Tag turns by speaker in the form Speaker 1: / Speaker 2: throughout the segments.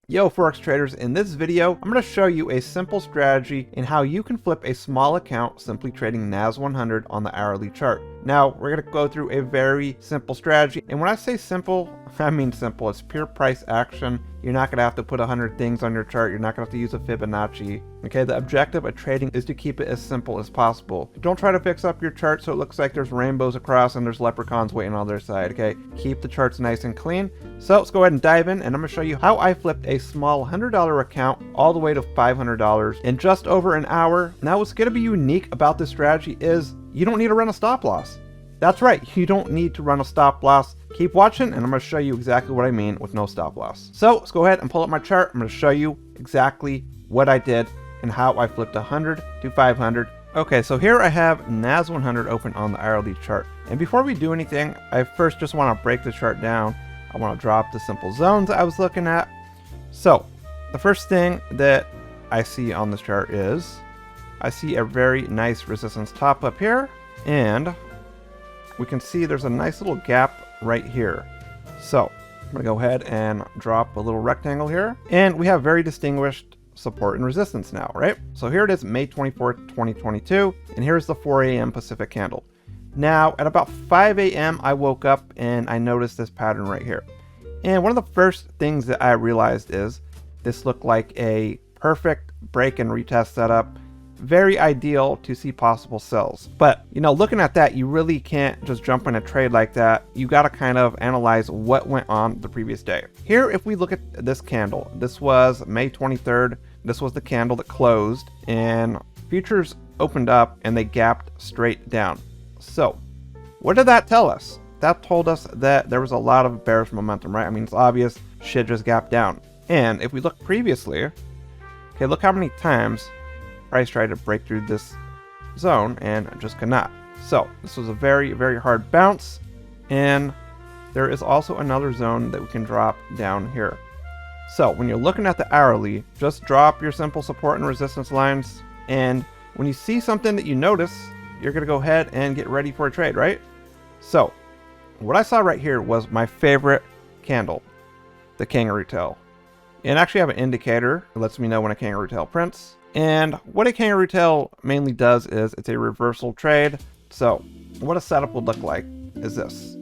Speaker 1: Yo Forex traders, in this video, I'm going to show you a simple strategy in how you can flip a small account simply trading NAS100 on the hourly chart. Now, we're going to go through a very simple strategy, and when I say simple, I mean simple. It's pure price action. You're not going to have to put 100 things on your chart. You're not going to have to use a Fibonacci. Okay, the objective of trading is to keep it as simple as possible. Don't try to fix up your chart so it looks like there's rainbows across and there's leprechauns waiting on their side, okay? Keep the charts nice and clean. So let's go ahead and dive in, and I'm going to show you how I flipped a small $100 account all the way to $500 in just over an hour. Now, what's going to be unique about this strategy is you don't need to run a stop loss. That's right, you don't need to run a stop loss. Keep watching, and I'm going to show you exactly what I mean with no stop loss. So let's go ahead and pull up my chart. I'm going to show you exactly what I did and how I flipped 100 to 500. Okay, so here I have NAS100 open on the hourly chart. And before we do anything, I first just want to break the chart down. I want to drop the simple zones I was looking at. So the first thing that I see on this chart is I see a very nice resistance top up here, and we can see there's a nice little gap right here. So I'm going to go ahead and drop a little rectangle here, and we have very distinguished support and resistance now, right? So here it is, May 24th, 2022, and here's the 4 a.m. Pacific candle. Now at about 5 a.m. I woke up and I noticed this pattern right here. And one of the first things that I realized is this looked like a perfect break and retest setup. Very ideal to see possible sells. But, you know, looking at that, you really can't just jump in a trade like that. You got to kind of analyze what went on the previous day. Here, if we look at this candle, this was May 23rd. This was the candle that closed, and futures opened up and they gapped straight down. So what did that tell us? That told us that there was a lot of bearish momentum, right? I mean, it's obvious shit just gapped down. And if we look previously, okay, look how many times price tried to break through this zone and just could not. So this was a very, very hard bounce. And there is also another zone that we can drop down here. So when you're looking at the hourly, just drop your simple support and resistance lines. And when you see something that you notice, you're going to go ahead and get ready for a trade, right? So what I saw right here was my favorite candle, the Kangaroo Tail. And actually I have an indicator that lets me know when a Kangaroo Tail prints. And what a Kangaroo Tail mainly does is it's a reversal trade. So what a setup would look like is this.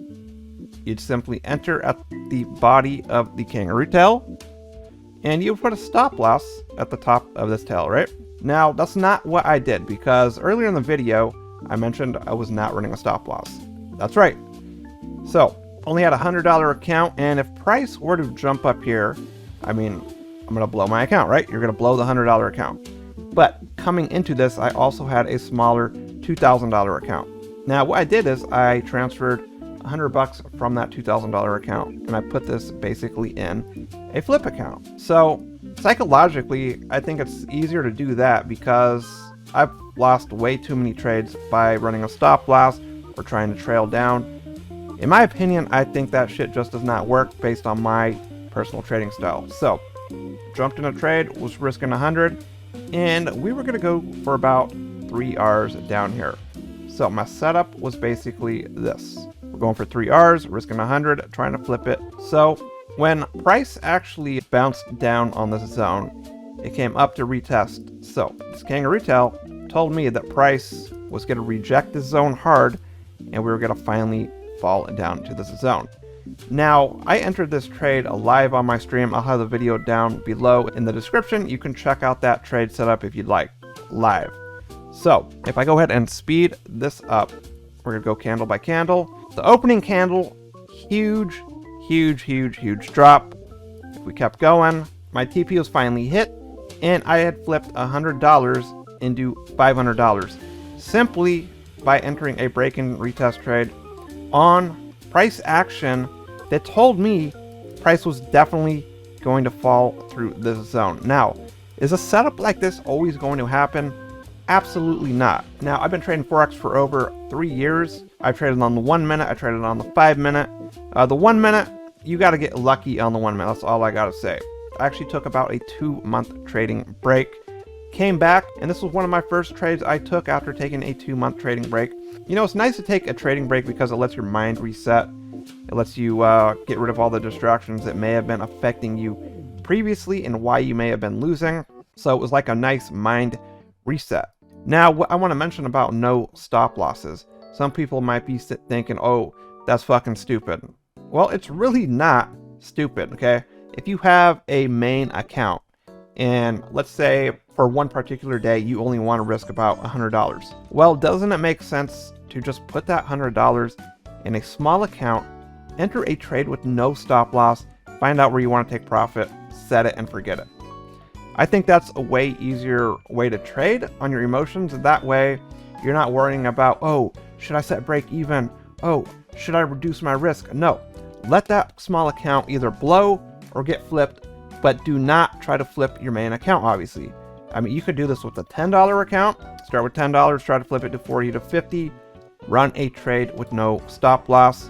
Speaker 1: You'd simply enter at the body of the Kangaroo Tail, and you put a stop loss at the top of this tail, right? Now, that's not what I did, because earlier in the video, I mentioned I was not running a stop loss. That's right. So only had a $100 account, and if price were to jump up here, I mean, I'm going to blow my account, right? You're going to blow the $100 account. But coming into this, I also had a smaller $2,000 account. Now, what I did is I transferred $100 from that $2,000 account, and I put this basically in a flip account. So psychologically, I think it's easier to do that because I've lost way too many trades by running a stop loss or trying to trail down. In my opinion, I think that shit just does not work based on my personal trading style. So jumped in a trade, was risking 100, and we were going to go for about 3 Rs down here. So my setup was basically this. We're going for 3 Rs, risking 100, trying to flip it. So when price actually bounced down on this zone, it came up to retest. So this Kangaroo Tail told me that price was going to reject this zone hard, and we were going to finally fall down to this zone. Now, I entered this trade live on my stream. I'll have the video down below in the description. You can check out that trade setup if you'd like, live. So if I go ahead and speed this up, we're gonna go candle by candle. The opening candle, huge, huge, huge, huge drop. If we kept going, my TP was finally hit, and I had flipped $100 into $500 simply by entering a break and retest trade on price action that told me price was definitely going to fall through this zone. Now, is a setup like this always going to happen? Absolutely not. Now, I've been trading Forex for over 3 years. I've traded on the 1 minute, I traded on the 5 minute. The 1 minute, you got to get lucky on the 1 minute. That's all I got to say. I actually took about a 2-month trading break, came back, and this was one of my first trades I took after taking a 2-month trading break. You know, it's nice to take a trading break because it lets your mind reset. It lets you get rid of all the distractions that may have been affecting you previously and why you may have been losing. So it was like a nice mind reset. Now, what I want to mention about no stop losses. Some people might be thinking, oh, that's fucking stupid. Well, it's really not stupid, okay? If you have a main account, and let's say for one particular day, you only want to risk about $100. Well, doesn't it make sense to just put that $100 in a small account, enter a trade with no stop loss, find out where you want to take profit, set it, and forget it? I think that's a way easier way to trade on your emotions. That way, you're not worrying about, oh, should I set break even? Oh, should I reduce my risk? No. Let that small account either blow or get flipped, but do not try to flip your main account, obviously. I mean, you could do this with a $10 account. Start with $10, try to flip it to 40 to 50, run a trade with no stop loss.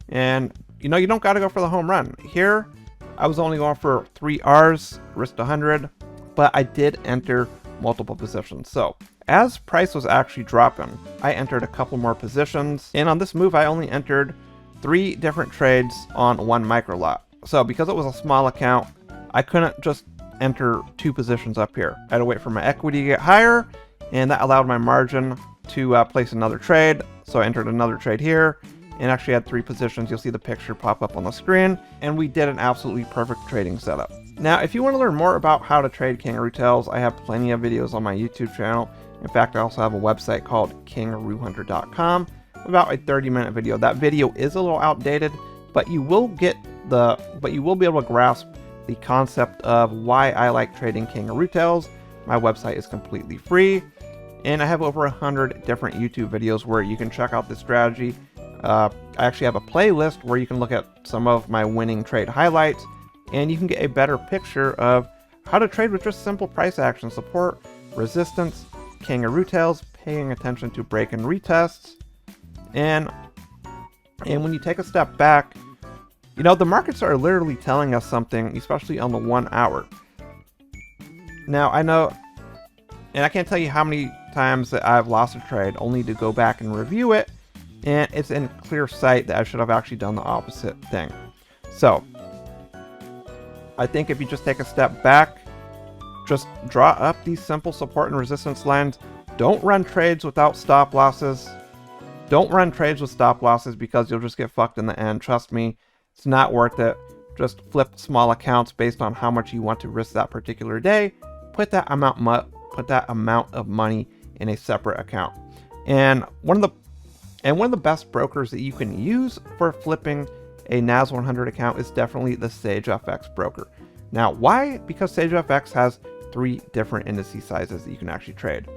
Speaker 1: And, you know, you don't got to go for the home run. Here, I was only going for 3 Rs, risked 100, but I did enter multiple positions. So as price was actually dropping, I entered a couple more positions. And on this move, I only entered 3 different trades on 1 micro lot. So because it was a small account, I couldn't just enter 2 positions up here. I had to wait for my equity to get higher, and that allowed my margin to place another trade. So I entered another trade here and actually had 3 positions. You'll see the picture pop up on the screen, and we did an absolutely perfect trading setup. Now, if you want to learn more about how to trade Kangaroo Tails, I have plenty of videos on my YouTube channel. In fact, I also have a website called kangaroojunter.com, about a 30-minute video. That video is a little outdated, but you will be able to grasp the concept of why I like trading Kangaroo Tails. My website is completely free, and I have over 100 different YouTube videos where you can check out this strategy. I actually have a playlist where you can look at some of my winning trade highlights, and you can get a better picture of how to trade with just simple price action, support, resistance, Kangaroo Tails, paying attention to break and retests. And when you take a step back, you know, the markets are literally telling us something, especially on the 1 hour. Now, I know, and I can't tell you how many times that I've lost a trade only to go back and review it, and it's in clear sight that I should have actually done the opposite thing. So I think if you just take a step back, just draw up these simple support and resistance lines. Don't run trades without stop losses. Don't run trades with stop losses because you'll just get fucked in the end. Trust me, it's not worth it. Just flip small accounts based on how much you want to risk that particular day. Put that amount of money in a separate account. And one of the best brokers that you can use for flipping a NAS100 account is definitely the SageFX broker. Now, why? Because SageFX has 3 different indice sizes that you can actually trade.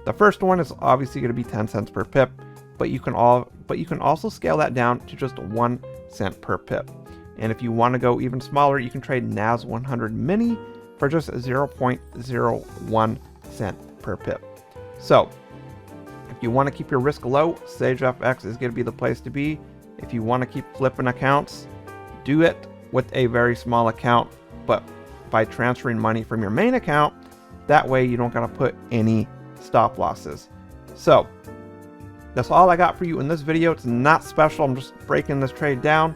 Speaker 1: The first one is obviously going to be 10 cents per pip, but you can also scale that down to just 1 cent per pip. And if you want to go even smaller, you can trade NAS100 mini for just 0.01 cent per pip. So if you want to keep your risk low, SageFX is going to be the place to be. If you want to keep flipping accounts, do it with a very small account, but by transferring money from your main account. That way you don't got to put any stop losses. So that's all I got for you in this video. It's not special. I'm just breaking this trade down.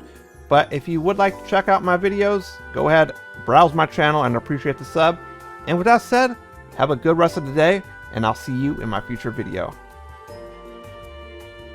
Speaker 1: But if you would like to check out my videos, go ahead, browse my channel, and appreciate the sub. And with that said, have a good rest of the day, and I'll see you in my future video.